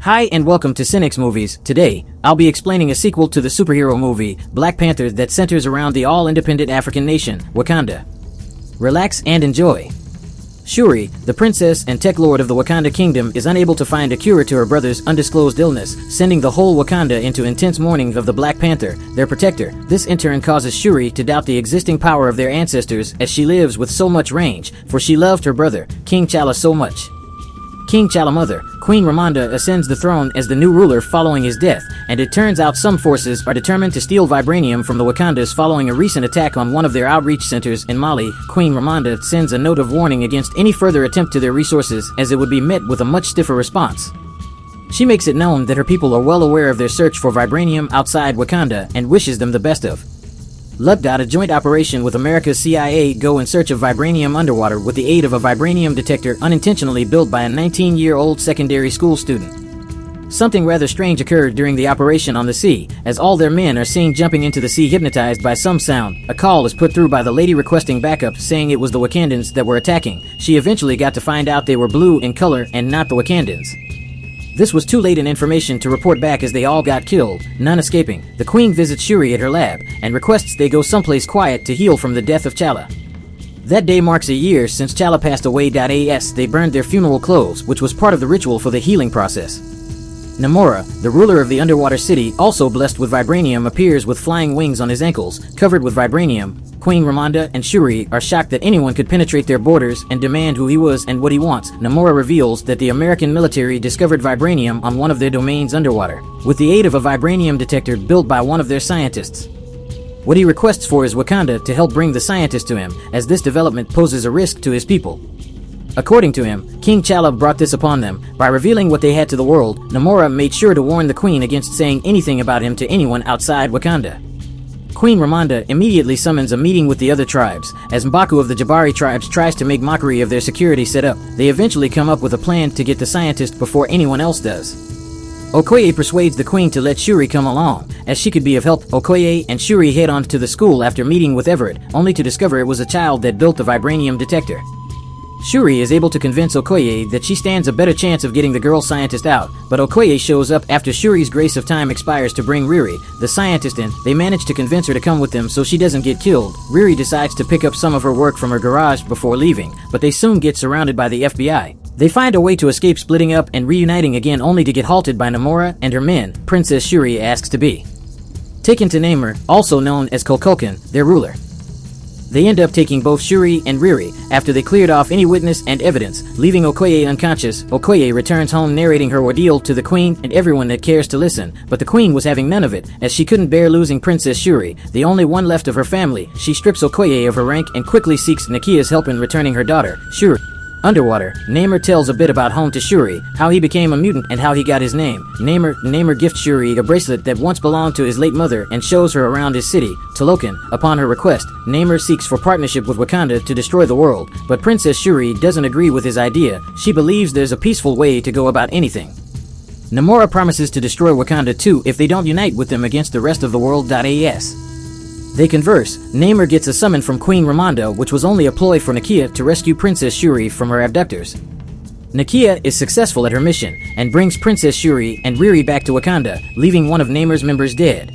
Hi and welcome to Cynics Movies. Today, I'll be explaining a sequel to the superhero movie, Black Panther, that centers around the all-independent African nation, Wakanda. Relax and enjoy. Shuri, the princess and tech lord of the Wakanda kingdom, is unable to find a cure to her brother's undisclosed illness, sending the whole Wakanda into intense mourning of the Black Panther, their protector. This in turn causes Shuri to doubt the existing power of their ancestors, as she lives with so much range, for she loved her brother, King T'Challa, so much. King T'Challa's mother, Queen Ramonda, ascends the throne as the new ruler following his death, and it turns out some forces are determined to steal vibranium from the Wakandas following a recent attack on one of their outreach centers in Mali. Queen Ramonda sends a note of warning against any further attempt to their resources, as it would be met with a much stiffer response. She makes it known that her people are well aware of their search for vibranium outside Wakanda and wishes them the best of luck. A joint operation with America's CIA go in search of vibranium underwater with the aid of a vibranium detector unintentionally built by a 19-year-old secondary school student. Something rather strange occurred during the operation on the sea, as all their men are seen jumping into the sea hypnotized by some sound. A call is put through by the lady requesting backup, saying it was the Wakandans that were attacking. She eventually got to find out they were blue in color and not the Wakandans. This was too late in information to report back, as they all got killed, none escaping. The queen visits Shuri at her lab and requests they go someplace quiet to heal from the death of T'Challa. That day marks a year since T'Challa passed away. They burned their funeral clothes, which was part of the ritual for the healing process. Namor, the ruler of the underwater city, also blessed with vibranium, appears with flying wings on his ankles, covered with vibranium. Queen Ramonda and Shuri are shocked that anyone could penetrate their borders and demand who he was and what he wants. Namor reveals that the American military discovered vibranium on one of their domains underwater, with the aid of a vibranium detector built by one of their scientists. What he requests for is Wakanda to help bring the scientist to him, as this development poses a risk to his people. According to him, King T'Challa brought this upon them. By revealing what they had to the world, Namor made sure to warn the queen against saying anything about him to anyone outside Wakanda. Queen Ramonda immediately summons a meeting with the other tribes, as M'Baku of the Jabari tribes tries to make mockery of their security setup. They eventually come up with a plan to get the scientist before anyone else does. Okoye persuades the queen to let Shuri come along, as she could be of help. Okoye and Shuri head on to the school after meeting with Everett, only to discover it was a child that built the vibranium detector. Shuri is able to convince Okoye that she stands a better chance of getting the girl scientist out, but Okoye shows up after Shuri's grace of time expires to bring Riri, the scientist, in. They manage to convince her to come with them so she doesn't get killed. Riri decides to pick up some of her work from her garage before leaving, but they soon get surrounded by the FBI. They find a way to escape, splitting up and reuniting again, only to get halted by Namor and her men. Princess Shuri asks to be taken to Namor, also known as Kukulkan, their ruler. They end up taking both Shuri and Riri, after they cleared off any witness and evidence, leaving Okoye unconscious. Okoye returns home narrating her ordeal to the queen and everyone that cares to listen, but the queen was having none of it, as she couldn't bear losing Princess Shuri, the only one left of her family. She strips Okoye of her rank and quickly seeks Nakia's help in returning her daughter, Shuri. Underwater, Namor tells a bit about home to Shuri, how he became a mutant and how he got his name. Namor gifts Shuri a bracelet that once belonged to his late mother and shows her around his city, Talokan. Upon her request, Namor seeks for partnership with Wakanda to destroy the world, but Princess Shuri doesn't agree with his idea. She believes there's a peaceful way to go about anything. Namor promises to destroy Wakanda too if they don't unite with them against the rest of the world. They converse. Namor gets a summon from Queen Ramonda, which was only a ploy for Nakia to rescue Princess Shuri from her abductors. Nakia is successful at her mission and brings Princess Shuri and Riri back to Wakanda, leaving one of Namor's members dead.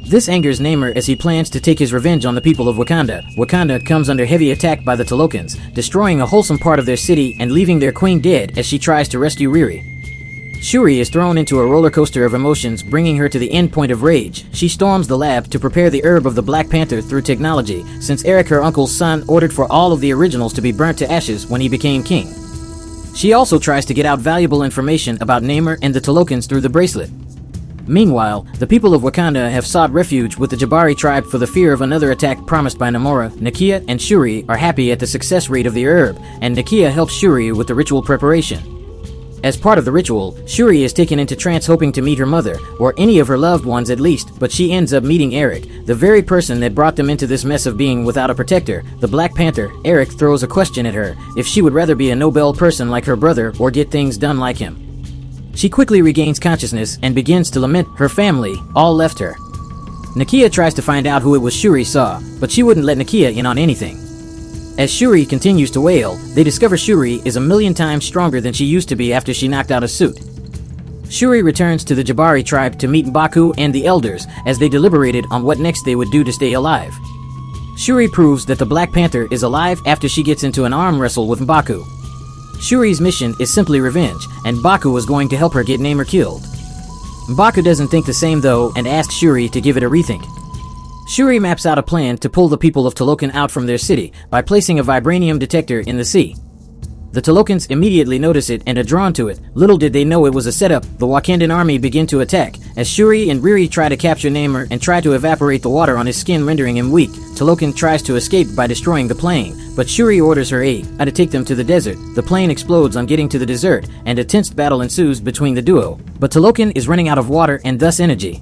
This angers Namor as he plans to take his revenge on the people of Wakanda. Wakanda comes under heavy attack by the Talokans, destroying a wholesome part of their city and leaving their queen dead as she tries to rescue Riri. Shuri is thrown into a roller coaster of emotions, bringing her to the end point of rage. She storms the lab to prepare the herb of the Black Panther through technology, since Eric, her uncle's son, ordered for all of the originals to be burnt to ashes when he became king. She also tries to get out valuable information about Namor and the Talokans through the bracelet. Meanwhile, the people of Wakanda have sought refuge with the Jabari tribe for the fear of another attack promised by Namor. Nakia and Shuri are happy at the success rate of the herb, and Nakia helps Shuri with the ritual preparation. As part of the ritual, Shuri is taken into trance hoping to meet her mother, or any of her loved ones at least, but she ends up meeting Eric, the very person that brought them into this mess of being without a protector, the Black Panther. Eric throws a question at her, if she would rather be a Nobel person like her brother or get things done like him. She quickly regains consciousness and begins to lament. Her family all left her. Nakia tries to find out who it was Shuri saw, but she wouldn't let Nakia in on anything. As Shuri continues to wail, they discover Shuri is 1,000,000 times stronger than she used to be after she knocked out a suit. Shuri returns to the Jabari tribe to meet M'Baku and the elders as they deliberated on what next they would do to stay alive. Shuri proves that the Black Panther is alive after she gets into an arm wrestle with M'Baku. Shuri's mission is simply revenge, and M'Baku is going to help her get Namor killed. M'Baku doesn't think the same though and asks Shuri to give it a rethink. Shuri maps out a plan to pull the people of Talokan out from their city by placing a vibranium detector in the sea. The Talokans immediately notice it and are drawn to it. Little did they know it was a setup. The Wakandan army begin to attack. As Shuri and Riri try to capture Namor and try to evaporate the water on his skin, rendering him weak, Talokan tries to escape by destroying the plane, but Shuri orders her aide to take them to the desert. The plane explodes on getting to the desert, and a tense battle ensues between the duo. But Talokan is running out of water and thus energy.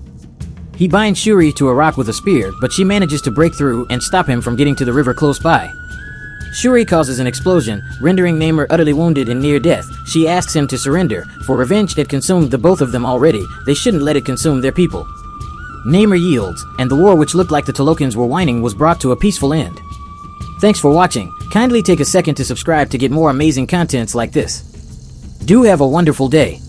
He binds Shuri to a rock with a spear, but she manages to break through and stop him from getting to the river close by. Shuri causes an explosion, rendering Namor utterly wounded and near death. She asks him to surrender, for revenge had consumed the both of them already. They shouldn't let it consume their people. Namor yields, and the war which looked like the Talokans were whining was brought to a peaceful end. Thanks for watching. Kindly take a second to subscribe to get more amazing contents like this. Do have a wonderful day.